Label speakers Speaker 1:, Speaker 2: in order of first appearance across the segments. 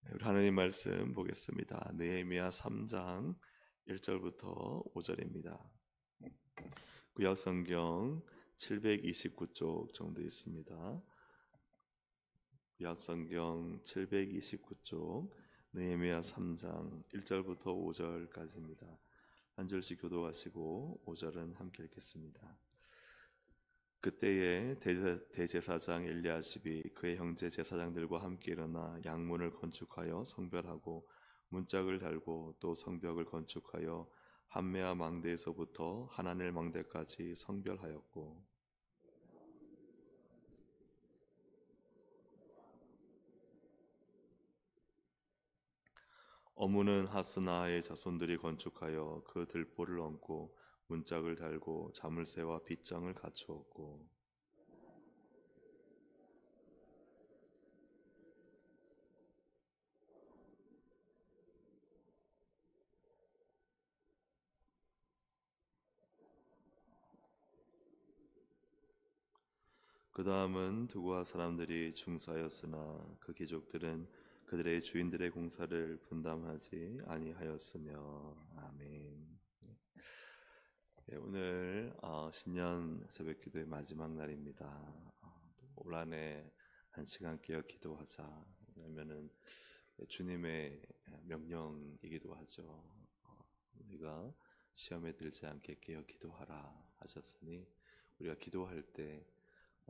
Speaker 1: 우리 하나님 말씀 보겠습니다. 느헤미야 3장 1절부터 5절입니다. 구약 성경 729쪽 정도 있습니다. 구약 성경 729쪽 느헤미야 3장 1절부터 5절까지입니다. 한 절씩 교도하시고 5절은 함께 읽겠습니다. 그때에 대제사장 엘리야십이 그의 형제 제사장들과 함께 일어나 양문을 건축하여 성별하고 문짝을 달고 또 성벽을 건축하여 함메아 망대에서부터 하나넬 망대까지 성별하였고, 어무는 하스나의 자손들이 건축하여 그 들보를 얹고 문짝을 달고 자물쇠와 빗장을 갖추었고, 그 다음은 두고아 사람들이 중사였으나 그 귀족들은 그들의 주인들의 공사를 분담하지 아니하였으며. 아멘. 예, 오늘 신년 새벽기도의 마지막 날입니다. 올 한해 한 시간 깨어 기도하자. 왜냐면은 주님의 명령이기도 하죠. 우리가 시험에 들지 않게 깨어 기도하라 하셨으니 우리가 기도할 때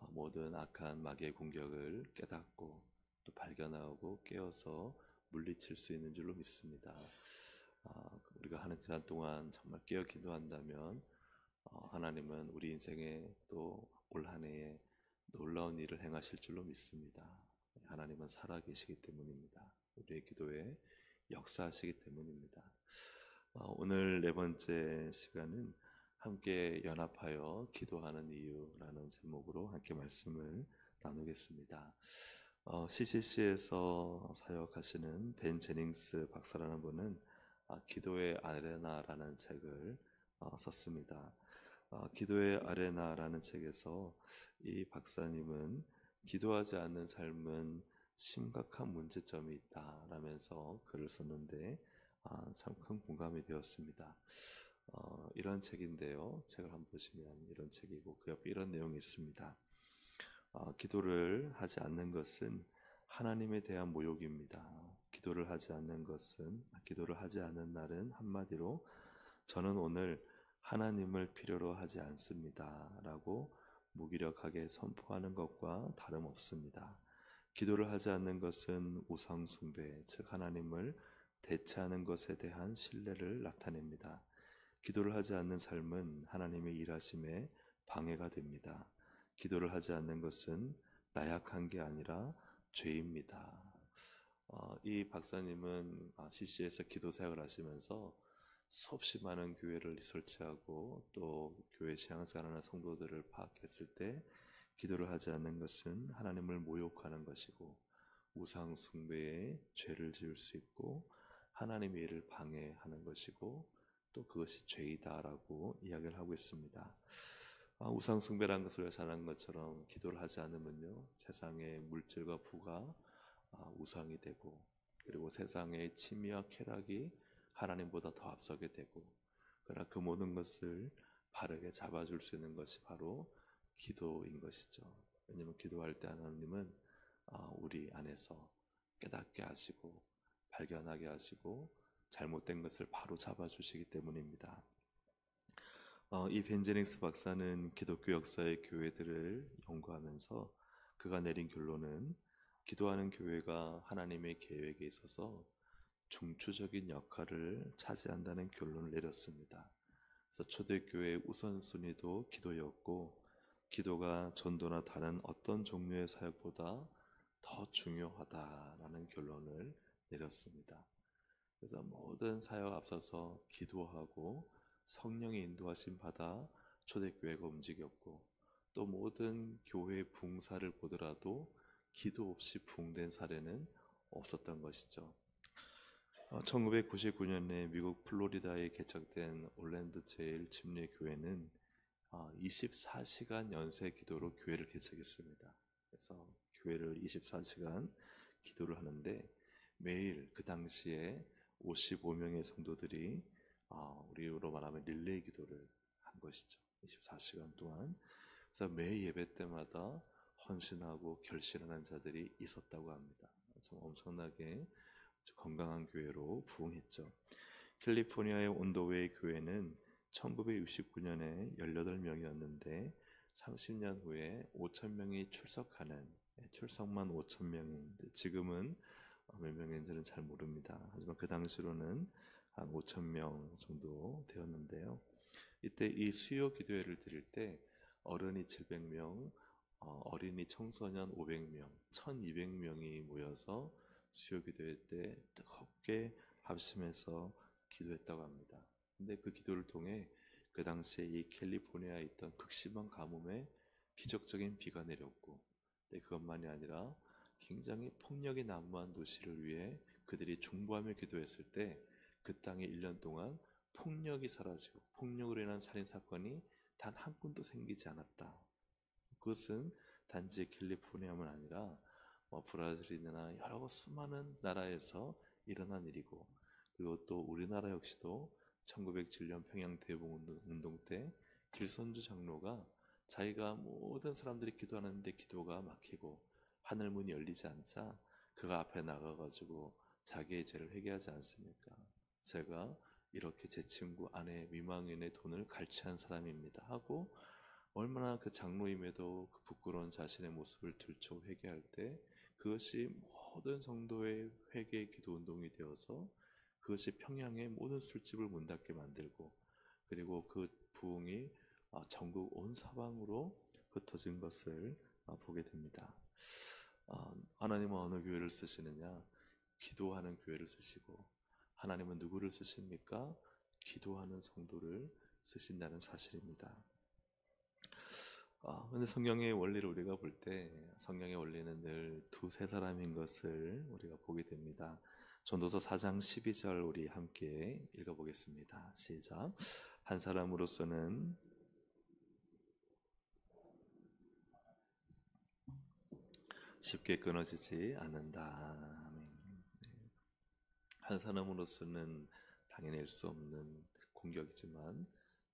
Speaker 1: 모든 악한 마귀의 공격을 깨닫고 또 발견하고 깨어서 물리칠 수 있는 줄로 믿습니다. 우리가 하는 시간 동안 정말 깨어 기도한다면 하나님은 우리 인생에 또 올 한 해에 놀라운 일을 행하실 줄로 믿습니다. 하나님은 살아계시기 때문입니다. 우리의 기도에 역사하시기 때문입니다. 오늘 네 번째 시간은 함께 연합하여 기도하는 이유라는 제목으로 함께 말씀을 나누겠습니다. CCC에서 사역하시는 벤 제닝스 박사라는 분은 기도의 아레나라는 책을 썼습니다. 기도의 아레나라는 책에서 이 박사님은 기도하지 않는 삶은 심각한 문제점이 있다라면서 글을 썼는데 참 큰 공감이 되었습니다. 이런 책인데요. 책을 한번 보시면 이런 책이고 그 옆에 이런 내용이 있습니다. 기도를 하지 않는 것은 하나님에 대한 모욕입니다. 기도를 하지 않는 날은 한마디로 저는 오늘 하나님을 필요로 하지 않습니다 라고 무기력하게 선포하는 것과 다름없습니다. 기도를 하지 않는 것은 우상 숭배, 즉 하나님을 대체하는 것에 대한 신뢰를 나타냅니다. 기도를 하지 않는 삶은 하나님의 일하심에 방해가 됩니다. 기도를 하지 않는 것은 나약한 게 아니라 죄입니다. 이 박사님은 CC에서 기도 사역을 하시면서 수없이 많은 교회를 설치하고 또 교회 신앙생활하는 성도들을 파악했을 때 기도를 하지 않는 것은 하나님을 모욕하는 것이고 우상 숭배에 죄를 지을 수 있고 하나님의 일을 방해하는 것이고 또 그것이 죄이다라고 이야기를 하고 있습니다. 우상 숭배라는 것을 잘 아는 것처럼 기도를 하지 않으면요 세상의 물질과 부가 우상이 되고 그리고 세상의 취미와 쾌락이 하나님보다 더 앞서게 되고 그러나 그 모든 것을 바르게 잡아줄 수 있는 것이 바로 기도인 것이죠. 왜냐하면 기도할 때 하나님은 우리 안에서 깨닫게 하시고 발견하게 하시고 잘못된 것을 바로 잡아주시기 때문입니다. 이 벤제닉스 박사는 기독교 역사의 교회들을 연구하면서 그가 내린 결론은 기도하는 교회가 하나님의 계획에 있어서 중추적인 역할을 차지한다는 결론을 내렸습니다. 그래서 초대교회의 우선순위도 기도였고 기도가 전도나 다른 어떤 종류의 사역보다 더 중요하다라는 결론을 내렸습니다. 그래서 모든 사역 앞서서 기도하고 성령의 인도하심 받아 초대교회가 움직였고 또 모든 교회 붕사를 보더라도 기도 없이 붕된 사례는 없었던 것이죠. 1999년에 미국 플로리다에 개척된 올랜드 제일 침례 교회는 24시간 연세 기도로 교회를 개척했습니다. 그래서 교회를 24시간 기도를 하는데 매일 그 당시에 55명의 성도들이 우리로 말하면 릴레이 기도를 한 것이죠. 24시간 동안. 그래서 매 예배 때마다 헌신하고 결실하는 자들이 있었다고 합니다. 좀 엄청나게 건강한 교회로 부흥했죠. 캘리포니아의 온도웨이 교회는 1969년에 18명이었는데 30년 후에 5,000명이 출석만 5,000명인데 지금은 몇 명인지는 잘 모릅니다. 하지만 그 당시로는 한 5,000명 정도 되었는데요. 이때 이 수요 기도회를 드릴 때 어른이 700명, 어린이 청소년 500명, 1,200명이 모여서 수요 기도회 때 뜨겁게 합심해서 기도했다고 합니다. 근데 그 기도를 통해 그 당시에 이 캘리포니아에 있던 극심한 가뭄에 기적적인 비가 내렸고, 그것만이 아니라 굉장히 폭력이 난무한 도시를 위해 그들이 중보하며 기도했을 때 그 땅에 1년 동안 폭력이 사라지고 폭력으로 인한 살인 사건이 단 한 건도 생기지 않았다. 그것은 단지 캘리포니아만 아니라 브라질이나 여러 수많은 나라에서 일어난 일이고, 그리고 또 우리나라 역시도 1907년 평양 대봉운동 때 길선주 장로가 자기가 모든 사람들이 기도하는데 기도가 막히고 하늘 문이 열리지 않자 그가 앞에 나가가지고 자기의 죄를 회개하지 않습니까? 제가 이렇게 제 친구 아내 미망인의 돈을 갈취한 사람입니다 하고, 얼마나 그 장로임에도 그 부끄러운 자신의 모습을 들춰 회개할 때 그것이 모든 성도의 회개 기도 운동이 되어서 그것이 평양의 모든 술집을 문 닫게 만들고, 그리고 그 부흥이 전국 온 사방으로 흩어진 것을 보게 됩니다. 하나님은 어느 교회를 쓰시느냐? 기도하는 교회를 쓰시고, 하나님은 누구를 쓰십니까? 기도하는 성도를 쓰신다는 사실입니다. 근데 성경의 원리를 우리가 볼 때 성경의 원리는 늘 두세 사람인 것을 우리가 보게 됩니다. 전도서 4장 12절 우리 함께 읽어보겠습니다. 시작. 한 사람으로서는 쉽게 끊어지지 않는다. 아멘. 한 사람으로서는 당해낼 수 없는 공격이지만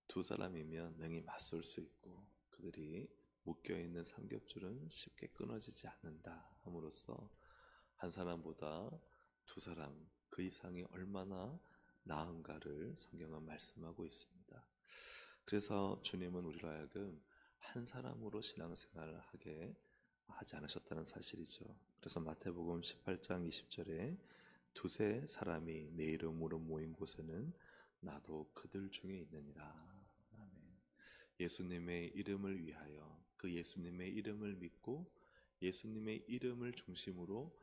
Speaker 1: 두 사람이면 능히 맞설 수 있고, 그들이 묶여있는 삼겹줄은 쉽게 끊어지지 않는다 함으로써 한 사람보다 두 사람 그 이상이 얼마나 나은가를 성경은 말씀하고 있습니다. 그래서 주님은 우리로 하여금 한 사람으로 신앙생활을 하지 않으셨다는 사실이죠. 그래서 마태복음 18장 20절에 두세 사람이 내 이름으로 모인 곳에는 나도 그들 중에 있느니라. 아멘. 예수님의 이름을 위하여 그 예수님의 이름을 믿고 예수님의 이름을 중심으로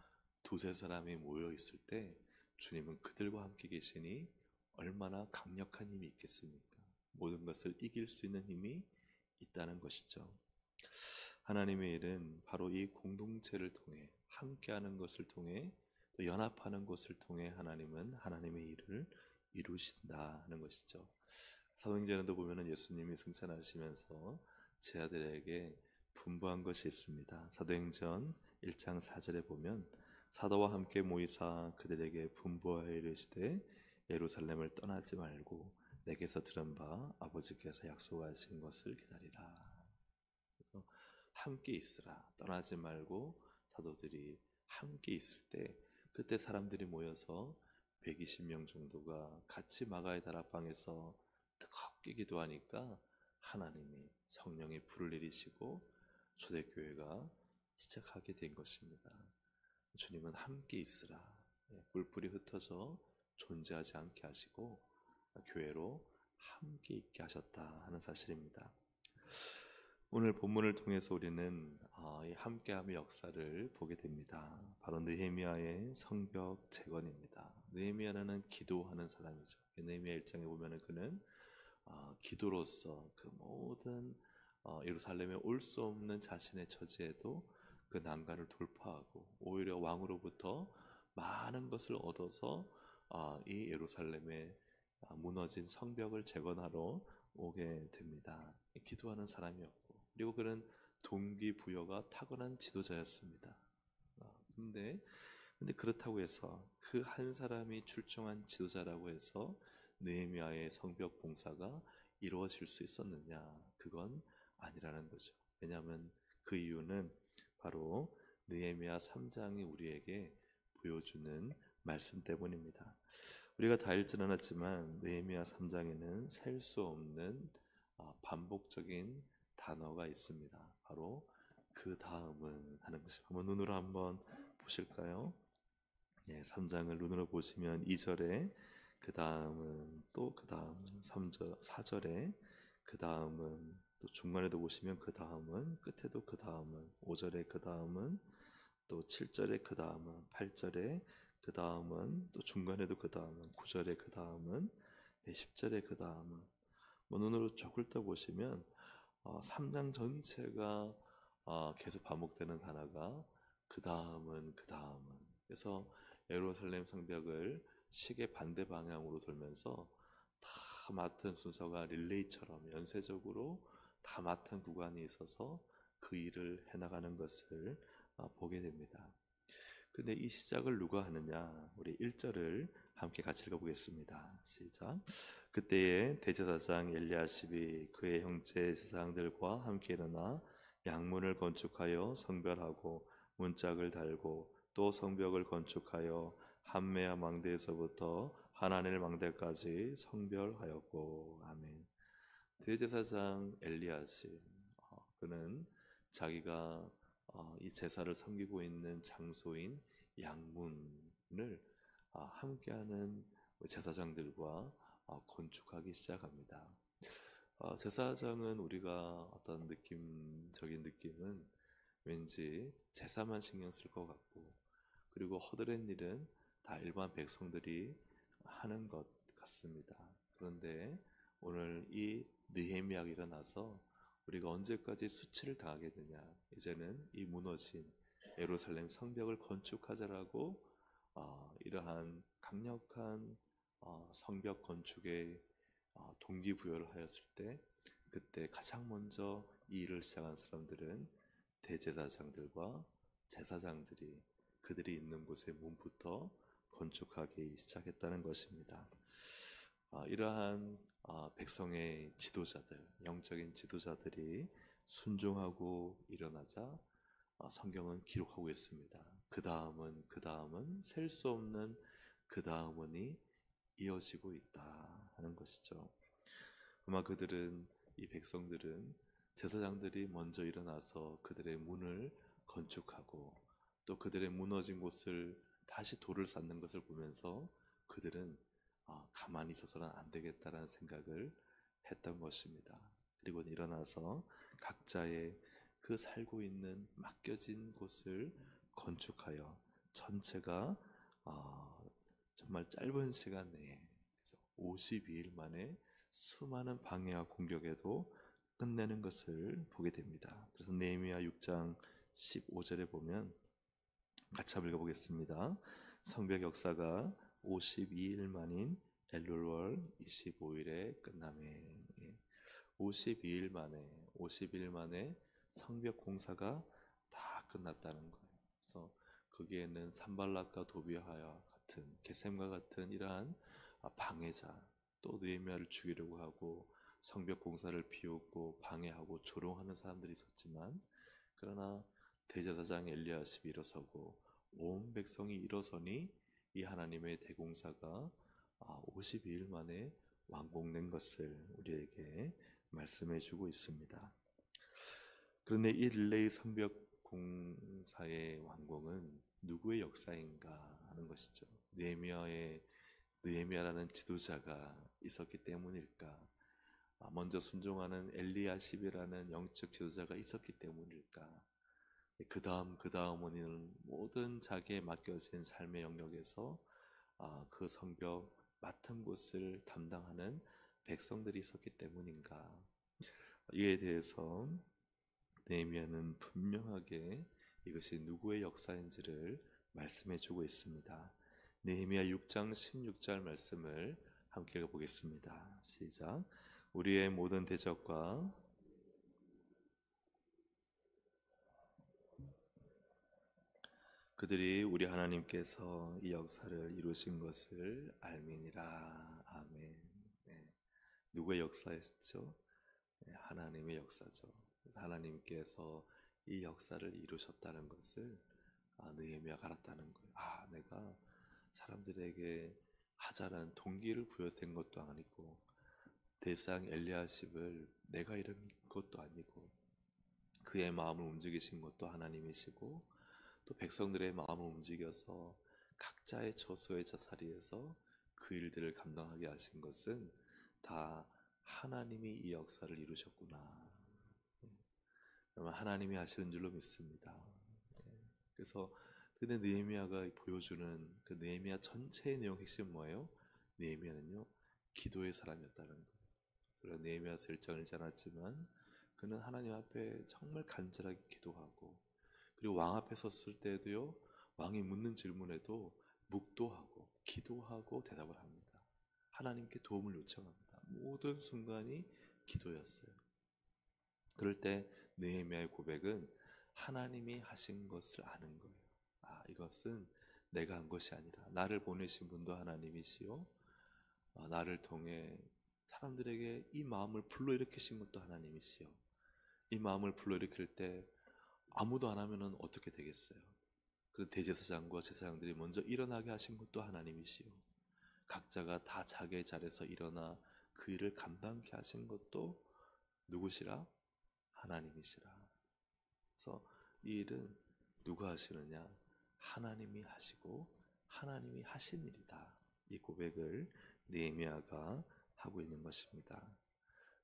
Speaker 1: 두세 사람이 모여 있을 때 주님은 그들과 함께 계시니 얼마나 강력한 힘이 있겠습니까? 모든 것을 이길 수 있는 힘이 있다는 것이죠. 하나님의 일은 바로 이 공동체를 통해, 함께하는 것을 통해, 또 연합하는 것을 통해 하나님은 하나님의 일을 이루신다는 것이죠. 사도행전에도 보면은 예수님이 승천하시면서 제 아들에게 분부한 것이 있습니다. 사도행전 1장 4절에 보면 사도와 함께 모이사 그들에게 분부하여 이르시되 예루살렘을 떠나지 말고 내게서 들은 바 아버지께서 약속하신 것을 기다리라. 그래서 함께 있으라, 떠나지 말고 사도들이 함께 있을 때 그때 사람들이 모여서 120명 정도가 같이 마가의 다락방에서 뜨겁게 기도하니까 하나님이 성령의 불을 내리시고 초대교회가 시작하게 된 것입니다. 주님은 함께 있으라, 뿔뿔이 흩어져 존재하지 않게 하시고 교회로 함께 있게 하셨다 하는 사실입니다. 오늘 본문을 통해서 우리는 이 함께함의 역사를 보게 됩니다. 바로 느헤미야의 성벽 재건입니다. 느헤미야는 기도하는 사람이죠. 느헤미야 1장에 보면은 그는 기도로서 그 모든 예루살렘에 올 수 없는 자신의 처지에도 그 난간을 돌파하고 오히려 왕으로부터 많은 것을 얻어서 이 예루살렘에 무너진 성벽을 재건하러 오게 됩니다. 기도하는 사람이었고, 그리고 그는 동기부여가 타고난 지도자였습니다. 근데 근데 그렇다고 해서 그 한 사람이 출중한 지도자라고 해서 느헤미야의 성벽 봉사가 이루어질 수 있었느냐? 그건 아니라는 거죠. 왜냐하면 그 이유는 바로 느헤미야 3장이 우리에게 보여주는 말씀 때문입니다. 우리가 다 읽진 않았지만 느헤미야 3장에는 셀 수 없는 반복적인 단어가 있습니다. 바로 그 다음은 하는 것이. 한번 눈으로 한번 보실까요? 3장을 눈으로 보시면 2절에 그 다음은 또 그 다음 3절 4절에 그 다음은 또 중간에도 보시면 그 다음은 끝에도 그 다음은 5절에 그 다음은 또 7절에 그 다음은 8절에 그 다음은 또 중간에도 그 다음은 9절에 그 다음은 10절에 그 다음은 뭐 눈으로 쭉 훑어보시면 3장 전체가 계속 반복되는 단어가 그 다음은 그 다음은. 그래서 예루살렘 성벽을 시계 반대 방향으로 돌면서 다 맡은 순서가 릴레이처럼 연쇄적으로 다 맡은 구간이 있어서 그 일을 해나가는 것을 보게 됩니다. 근데 이 시작을 누가 하느냐? 우리 1절을 함께 같이 읽어보겠습니다. 시작. 그때에 대제사장 엘리야십이 그의 형제 제사장들과 함께 일어나 양문을 건축하여 성별하고 문짝을 달고 또 성벽을 건축하여 함메야 망대에서부터 하나넬 망대까지 성별하였고. 아멘. 대제사장 엘리야십, 그는 자기가 이 제사를 섬기고 있는 장소인 양문을 함께하는 제사장들과 건축하기 시작합니다. 제사장은 우리가 어떤 느낌적인 느낌은 왠지 제사만 신경 쓸 것 같고, 그리고 허드렛 일은 다 일반 백성들이 하는 것 같습니다. 그런데 오늘 이 느헤미야가 일어나서 우리가 언제까지 수치를 당하게 되냐? 이제는 이 무너진 예루살렘 성벽을 건축하자라고 이러한 강력한 성벽 건축에 동기부여를 하였을 때, 그때 가장 먼저 이 일을 시작한 사람들은 대제사장들과 제사장들이 그들이 있는 곳의 문부터 건축하기 시작했다는 것입니다. 이러한 백성의 지도자들, 영적인 지도자들이 순종하고 일어나자 성경은 기록하고 있습니다. 그 다음은 셀 수 없는 그 다음은이 이어지고 있다 하는 것이죠. 아마 이 백성들은 제사장들이 먼저 일어나서 그들의 문을 건축하고 또 그들의 무너진 곳을 다시 돌을 쌓는 것을 보면서 그들은 가만히 있어서는 안 되겠다라는 생각을 했던 것입니다. 그리고 일어나서 각자의 그 살고 있는 맡겨진 곳을 건축하여 전체가 정말 짧은 시간 내에 52일 만에 수많은 방해와 공격에도 끝내는 것을 보게 됩니다. 그래서 느헤미야 6장 15절에 보면 같이 한번 읽어보겠습니다. 성벽 역사가 52일 만인 엘룰월 25일에 끝나매. 52일 만에 성벽 공사가 다 끝났다는 거예요. 그래서 거기에는 산발락과 도비아와 같은 게셈과 같은 이러한 방해자, 또 느헤미야를 죽이려고 하고 성벽 공사를 비웃고 방해하고 조롱하는 사람들이 있었지만, 그러나 대제사장 엘리야십이 일어서고 온 백성이 일어서니 이 하나님의 대공사가 52일 만에 완공된 것을 우리에게 말씀해 주고 있습니다. 그런데 이 릴레이 성벽 공사의 완공은 누구의 역사인가 하는 것이죠. 느헤미야라는 지도자가 있었기 때문일까? 먼저 순종하는 엘리야십이라는 영적 지도자가 있었기 때문일까? 그 다음은 모든 자기에 맡겨진 삶의 영역에서 그 성벽 맡은 곳을 담당하는 백성들이 있었기 때문인가? 이에 대해서 느헤미야는 분명하게 이것이 누구의 역사인지를 말씀해 주고 있습니다. 느헤미야 6장 16절 말씀을 함께 읽어보겠습니다. 시작. 우리의 모든 대적과 그들이 우리 하나님께서 이 역사를 이루신 것을 알미니라. 아멘. 네. 누구의 역사였죠? 네, 하나님의 역사죠. 그래서 하나님께서 이 역사를 이루셨다는 것을 느헤미야가 알았다는 거예요. 내가 사람들에게 하자라는 동기를 부여된 것도 아니고 대상 엘리야십을 내가 이룬 것도 아니고 그의 마음을 움직이신 것도 하나님이시고 또 백성들의 마음을 움직여서 각자의 처소의 자리에서 그 일들을 감당하게 하신 것은 다 하나님이 이 역사를 이루셨구나. 그러면 하나님이 하시는 줄로 믿습니다. 그래서 근데 느헤미야가 보여주는 그 느헤미야 전체의 내용 핵심 뭐예요? 느헤미야는요 기도의 사람이었다는 거예요. 그래서 느헤미야서 1장을 읽지 않았지만 그는 하나님 앞에 정말 간절하게 기도하고 그리고 왕 앞에 섰을 때도요 왕이 묻는 질문에도 묵도하고 기도하고 대답을 합니다. 하나님께 도움을 요청합니다. 모든 순간이 기도였어요. 그럴 때 느헤미야의 고백은 하나님이 하신 것을 아는 거예요. 이것은 내가 한 것이 아니라 나를 보내신 분도 하나님이시요 나를 통해 사람들에게 이 마음을 불러일으키신 것도 하나님이시요 이 마음을 불러일으킬 때 아무도 안 하면은 어떻게 되겠어요? 그 대제사장과 제사장들이 먼저 일어나게 하신 것도 하나님이시요 각자가 다 자기의 자리에서 일어나 그 일을 감당케 하신 것도 누구시라? 하나님이시라. 그래서 이 일은 누가 하시느냐? 하나님이 하시고 하나님이 하신 일이다. 이 고백을 느헤미야가 하고 있는 것입니다.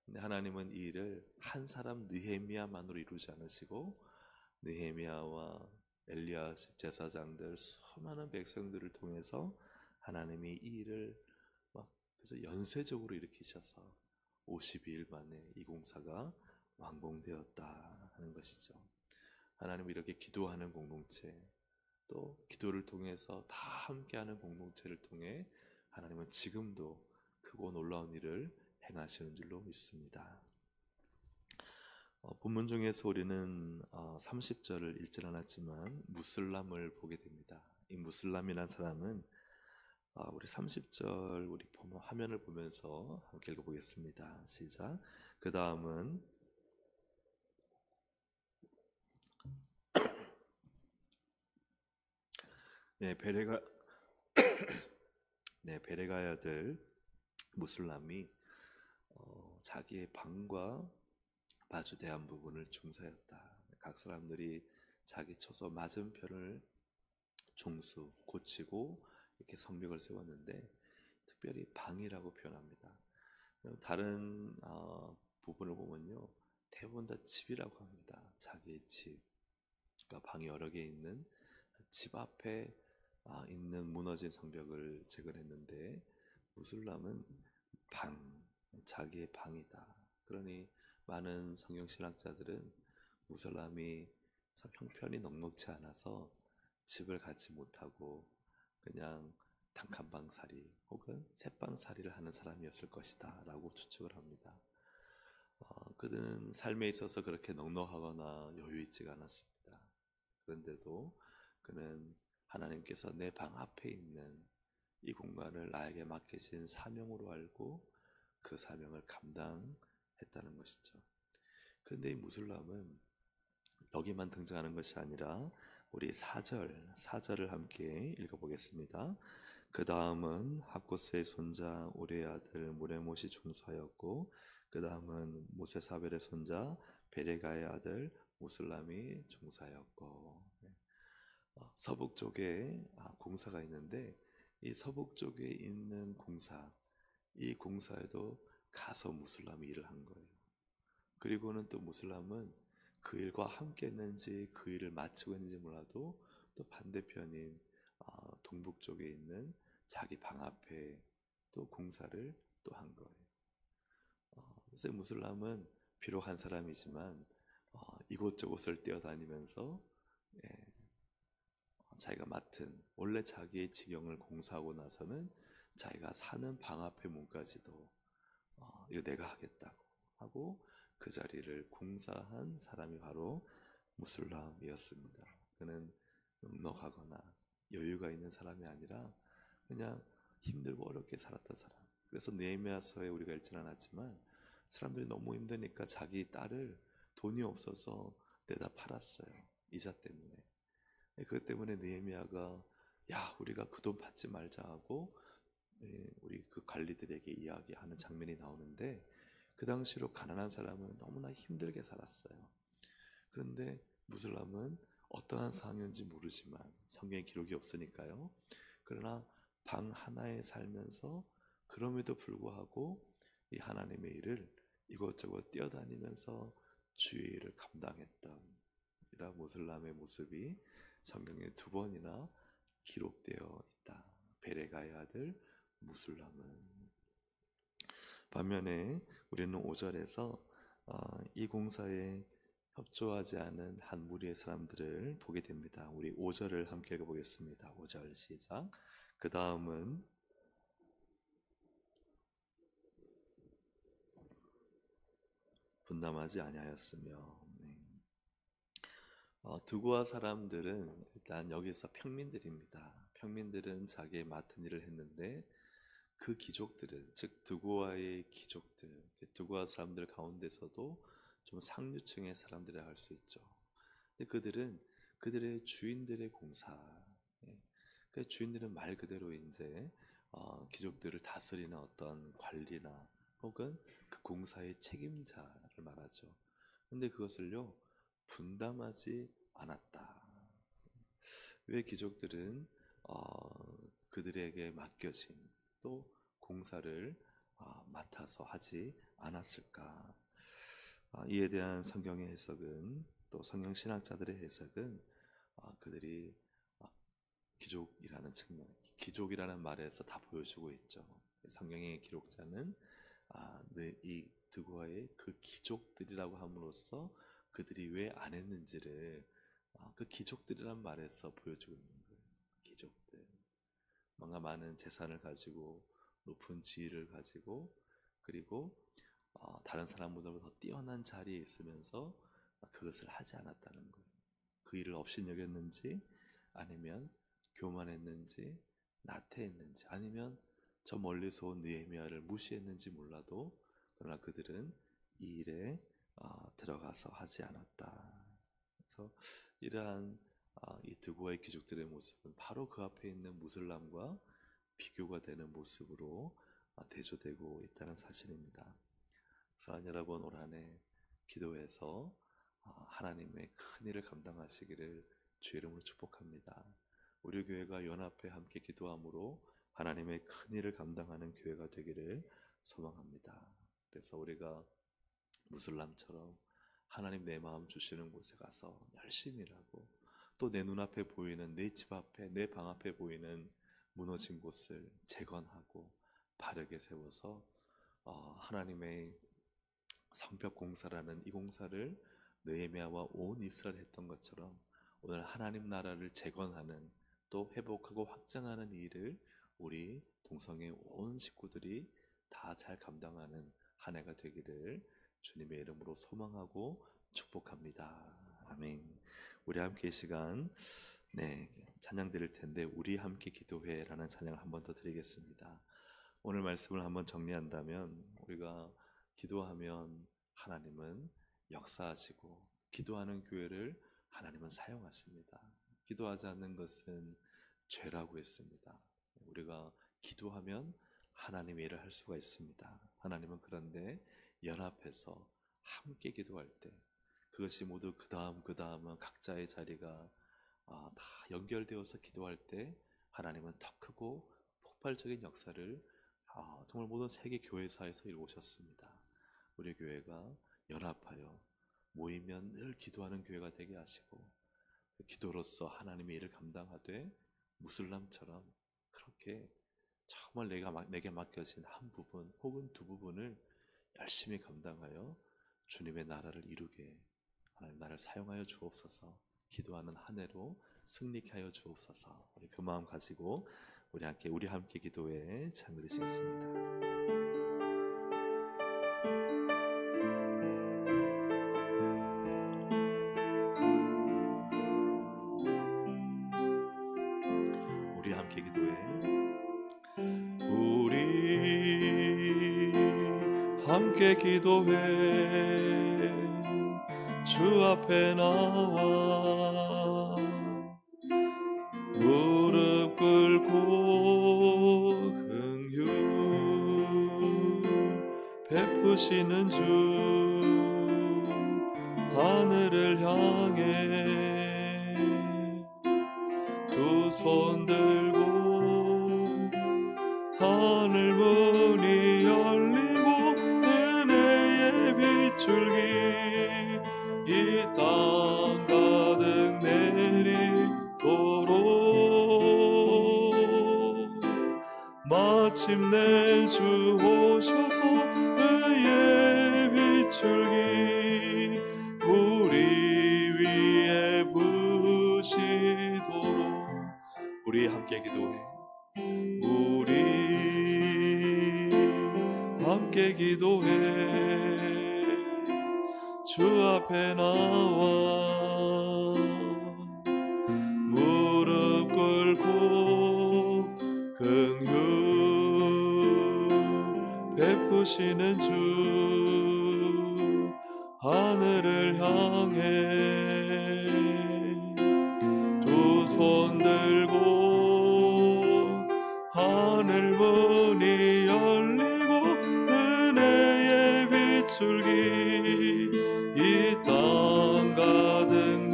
Speaker 1: 근데 하나님은 이 일을 한 사람 느헤미야만으로 이루지 않으시고 느헤미야와 엘리야십 제사장들 수많은 백성들을 통해서 하나님이 이 일을 그래서 연쇄적으로 일으키셔서 52일 만에 이 공사가 완공되었다 하는 것이죠. 하나님은 이렇게 기도하는 공동체 또 기도를 통해서 다 함께하는 공동체를 통해 하나님은 지금도 크고 놀라운 일을 행하시는 줄로 믿습니다. 본문 중에서 우리는 30절을 읽지 않았지만 무슬람을 보게 됩니다. 이 무슬람이라는 사람은 우리 30절 우리 화면을 보면서 함께 읽어보겠습니다. 시작. 그 다음은 베레가의 아들 무슬람이 자기의 방과 마주대한 부분을 중사했다. 각 사람들이 자기 처소 맞은편을 중수 고치고 이렇게 성벽을 세웠는데 특별히 방이라고 표현합니다. 다른 부분을 보면요 대부분 다 집이라고 합니다. 자기의 집, 그러니까 방이 여러 개 있는 집 앞에 있는 무너진 성벽을 재건했는데 무슬람은 자기의 방이다. 그러니 많은 성경신학자들은 무슬람이 형편이 넉넉지 않아서 집을 갖지 못하고 그냥 단칸방살이 혹은 셋방살이를 하는 사람이었을 것이다 라고 추측을 합니다. 그는 삶에 있어서 그렇게 넉넉하거나 여유 있지가 않았습니다. 그런데도 그는 하나님께서 내 방 앞에 있는 이 공간을 나에게 맡기신 사명으로 알고 그 사명을 감당했다는 것이죠. 그런데 이 무슬람은 여기만 등장하는 것이 아니라 우리 4절을 함께 읽어보겠습니다. 그 다음은 학고스의 손자 오레의 아들 무레못이 중수하였고 그 다음은 모세사벨의 손자 베레가의 아들 무슬람이 중사였고 서북 쪽에 공사가 있는데 이 서북 쪽에 있는 공사 이 공사에도 가서 무슬람이 일을 한 거예요. 그리고는 또 무슬람은 그 일과 함께 했는지 그 일을 마치고 했는지 몰라도 또 반대편인 동북 쪽에 있는 자기 방 앞에 또 공사를 또 한 거예요. 그래서 무슬람은 비록 한 사람이지만 이곳저곳을 뛰어다니면서 자기가 맡은 원래 자기의 지경을 공사하고 나서는 자기가 사는 방 앞의 문까지도 이거 내가 하겠다고 하고 그 자리를 공사한 사람이 바로 무슬람이었습니다. 그는 넉넉하거나 여유가 있는 사람이 아니라 그냥 힘들고 어렵게 살았던 사람. 그래서 느헤미야서에 우리가 읽지는 않았지만 사람들이 너무 힘드니까 자기 딸을 돈이 없어서 내다 팔았어요. 이자 때문에. 그것 때문에 느헤미야가 야, 우리가 그 돈 받지 말자 하고 우리 그 관리들에게 이야기하는 장면이 나오는데, 그 당시로 가난한 사람은 너무나 힘들게 살았어요. 그런데 무슬람은 어떠한 상황인지 모르지만 성경에 기록이 없으니까요. 그러나 방 하나에 살면서 그럼에도 불구하고 이 하나님의 일을 이곳저곳 뛰어다니면서 주의 일을 감당했던 이라 무슬람의 모습이 성경에 2번이나 기록되어 있다. 베레가의 아들 무슬람은. 반면에 우리는 5절에서 이 공사에 협조하지 않은 한 무리의 사람들을 보게 됩니다. 우리 5절을 함께 읽어보겠습니다. 5절 시작. 그 다음은 분담하지 아니하였으며. 두고아 사람들은 일단 여기서 평민들입니다. 평민들은 자기의 맡은 일을 했는데 그 귀족들은, 즉 두고아의 귀족들, 두고아 사람들 가운데서도 좀 상류층의 사람들이라 할 수 있죠. 근데 그들은 그들의 주인들의 공사, 그 주인들은 말 그대로 이제 귀족들을 다스리는 어떤 관리나 혹은 그 공사의 책임자를 말하죠. 근데 그것을요 분담하지 않았다. 왜 귀족들은 그들에게 맡겨진 또 공사를 맡아서 하지 않았을까? 이에 대한 성경의 해석은, 또 성경 신학자들의 해석은 그들이 귀족이라는 측면, 귀족이라는 말에서 다 보여주고 있죠. 성경의 기록자는 이 드고아의 그 귀족들이라고 함으로써 그들이 왜 안 했는지를 그 귀족들이란 말에서 보여주고 있는 거예요. 귀족들, 뭔가 많은 재산을 가지고 높은 지위를 가지고 그리고 다른 사람보다 더 뛰어난 자리에 있으면서 그것을 하지 않았다는 거예요. 그 일을 업신여겼는지 아니면 교만했는지 나태했는지 아니면 저 멀리서 온 느헤미야를 무시했는지 몰라도, 그러나 그들은 이 일에 들어가서 하지 않았다. 그래서 이러한 이 드고아의 귀족들의 모습은 바로 그 앞에 있는 무슬람과 비교가 되는 모습으로 대조되고 있다는 사실입니다. 사랑하는 여러분, 올 한 해 기도해서 하나님의 큰 일을 감당하시기를 주의 이름으로 축복합니다. 우리 교회가 연합해 함께 기도함으로 하나님의 큰 일을 감당하는 교회가 되기를 소망합니다. 그래서 우리가 무슬람처럼 하나님 내 마음 주시는 곳에 가서 열심히 일하고, 또 내 눈앞에 보이는, 내 집 앞에, 내 방 앞에 보이는 무너진 곳을 재건하고 바르게 세워서 하나님의 성벽 공사라는 이 공사를 느헤미야와 온 이스라엘 했던 것처럼 오늘 하나님 나라를 재건하는, 또 회복하고 확장하는 이 일을 우리 동성의 온 식구들이 다 잘 감당하는 한 해가 되기를 주님의 이름으로 소망하고 축복합니다. 아멘. 우리 함께 이 시간 찬양 드릴 텐데, 우리 함께 기도해라는 찬양을 한 번 더 드리겠습니다. 오늘 말씀을 한번 정리한다면, 우리가 기도하면 하나님은 역사하시고 기도하는 교회를 하나님은 사용하십니다. 기도하지 않는 것은 죄라고 했습니다. 우리가 기도하면 하나님의 일을 할 수가 있습니다. 하나님은 그런데 연합해서 함께 기도할 때, 그것이 모두 그 다음은 각자의 자리가 다 연결되어서 기도할 때 하나님은 더 크고 폭발적인 역사를 정말 모든 세계 교회사에서 이루셨습니다. 우리 교회가 연합하여 모이면 늘 기도하는 교회가 되게 하시고, 그 기도로서 하나님의 일을 감당하되 무슬람처럼 그렇게 정말 내게 맡겨진 한 부분 혹은 두 부분을 열심히 감당하여 주님의 나라를 이루게 하나님 나를 사용하여 주옵소서. 기도하는 한 해로 승리케 하여 주옵소서. 우리 그 마음 가지고 우리 함께 기도에 참여하시겠습니다. 기도해. 우리 함께 기도해. 주 앞에 나와 무릎 꿇고 긍휼 베푸시는 주 하늘을 향해 두 손 들고 하늘 문이 열리고 은혜의 빗줄기 이 땅 가득 내리도록 마침내 주 오셔서 의의 빗줄기 우리 위에 부시도록. 우리 함께 기도해. 우리 함께 기도해. 주 앞에 나와 무릎 꿇고 긍휼 베푸시는 주 하늘을 향해 두 손 들고 하늘 문이 열리고 은혜의 빗줄기 이 땅 가득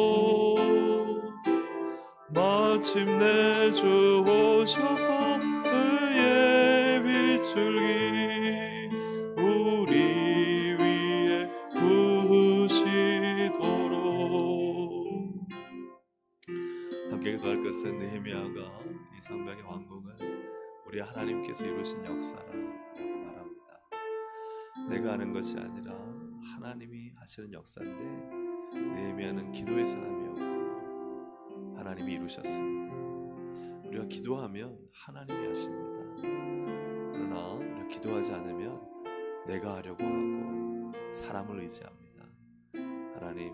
Speaker 1: 내리도록 마침내 주 오셔서 의의 빗줄기 우리 위에 부으시도록. 함께 기도할 것은 느헤미야가 이 성벽의 왕국은 우리 하나님께서 이루신 역사라고 말합니다. 내가 하는 것이 아니라 하나님이 하시는 역사인데 느헤미야는 기도의 사람이었고 하나님이 이루셨습니다. 우리가 기도하면 하나님이 하십니다. 그러나 우리가 기도하지 않으면 내가 하려고 하고 사람을 의지합니다. 하나님,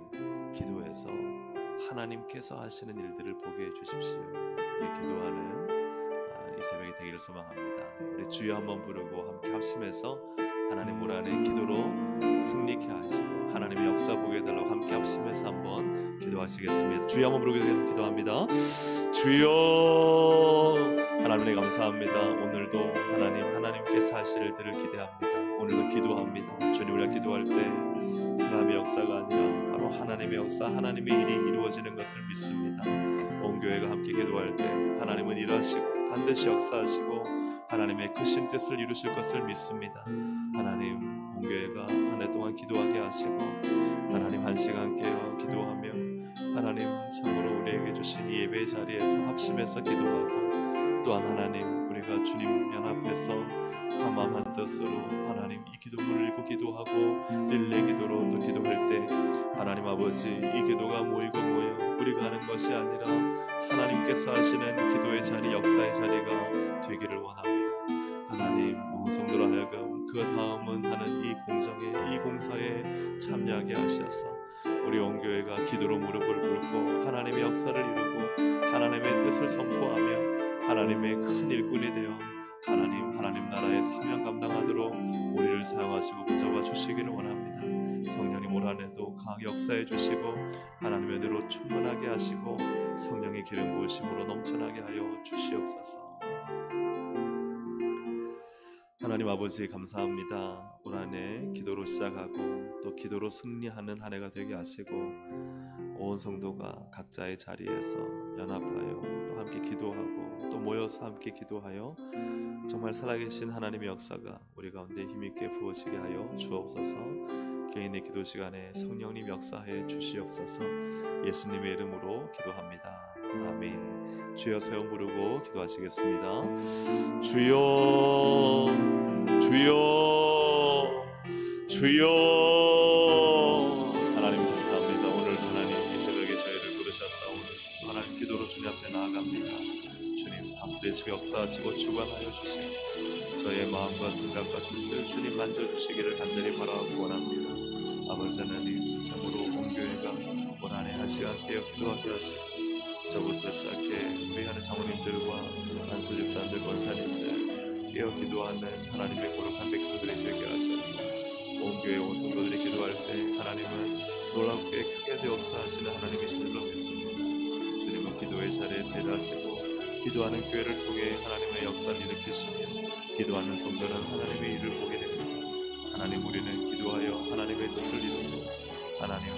Speaker 1: 기도해서 하나님께서 하시는 일들을 보게 해주십시오. 우리 기도하는 이 새벽이 되기를 소망합니다. 우리 주여 한번 부르고 함께 합심해서 하나님 올 한해 기도로 승리케 하시고 하나님의 역사 보게 해달라고 함께 합심해서 한번 기도하시겠습니다. 주여 한번 부르게 기도합니다. 주여, 하나님께 감사합니다. 오늘도 하나님께서 하실 일들을 기대합니다. 오늘도 기도합니다. 주님, 우리가 기도할 때 사람의 역사가 아니라 바로 하나님의 역사, 하나님의 일이 이루어지는 것을 믿습니다. 온 교회가 함께 기도할 때 하나님은 일하시고 반드시 역사하시고 하나님의 크신 뜻을 이루실 것을 믿습니다. 하나님, 온 교회가 한 해 동안 기도하게 하시고 하나님 한 시간 깨어 기도하며 하나님 참으로 우리에게 주신 이 예배 자리에서 합심해서 기도하고 또한 하나님 우리가 주님 연합해서 한마음 한뜻으로 하나님 이 기도문을 읽고 기도하고 릴레이 기도로 또 기도할 때 하나님 아버지, 이 기도가 모이고 모여 우리가 하는 것이 아니라 하나님께서 하시는 기도의 자리, 역사의 자리가 되기를 원합니다. 하나님, 온 성도로 하여금 그 다음은 하는 이 공정에, 이 공사에 참여하게 하셔서 우리 온 교회가 기도로 무릎을 꿇고 하나님의 역사를 이루고 하나님의 뜻을 선포하며 하나님의 큰 일꾼이 되어 하나님 나라의 사명 감당하도록 우리를 사용하시고 붙잡아 주시기를 원합니다. 성령님 올 한해도 강하게 역사해 주시고 하나님의 은혜로 충만하게 하시고 성령의 기름 부으심으로 넘쳐나게 하여 주시옵소서. 하나님 아버지 감사합니다. 올 한해 기도로 시작하고 또 기도로 승리하는 한 해가 되게 하시고 온 성도가 각자의 자리에서 연합하여 또 함께 기도하고 또 모여서 함께 기도하여 정말 살아계신 하나님의 역사가 우리 가운데 힘있게 부어지게 하여 주옵소서. 개인의 기도 시간에 성령님 역사해 주시옵소서. 예수님의 이름으로 기도합니다. 아멘. 주여 세워 부르고 기도하시겠습니다. 주여, 주여, 주여. 하나님 감사합니다. 오늘 하나님 이 새벽에 저희를 부르셨사오니 하나님 기도로 주님 앞에 나아갑니다. 주님 다스리시고 역사하시고 주관하여 주시고 저의 마음과 생각과 뜻을 주님 만져주시기를 간절히 바라고 원합니다. 아버지 하나님, 참으로 온 교회가 올 한해 한 시간 깨어 기도하게 하시고 저부터 시작해 우리 하는 장로님들과 한수 집사님들, 권사님들, 깨어 기도하는 하나님의 거룩한 백성들이 되게 하셨습니다. 온 교회 온 성도들이 기도할 때 하나님은 놀랍게 크게 역사하시는 하나님이신 줄로 믿습니다. 주님은 기도의 자리에 제다하시고 기도하는 교회를 통해 하나님의 역사를 일으키시며 기도하는 성도는 하나님의 일을 보게 됩니다. 하나님, 우리는 기도하여 하나님의 뜻을 이루고 하나님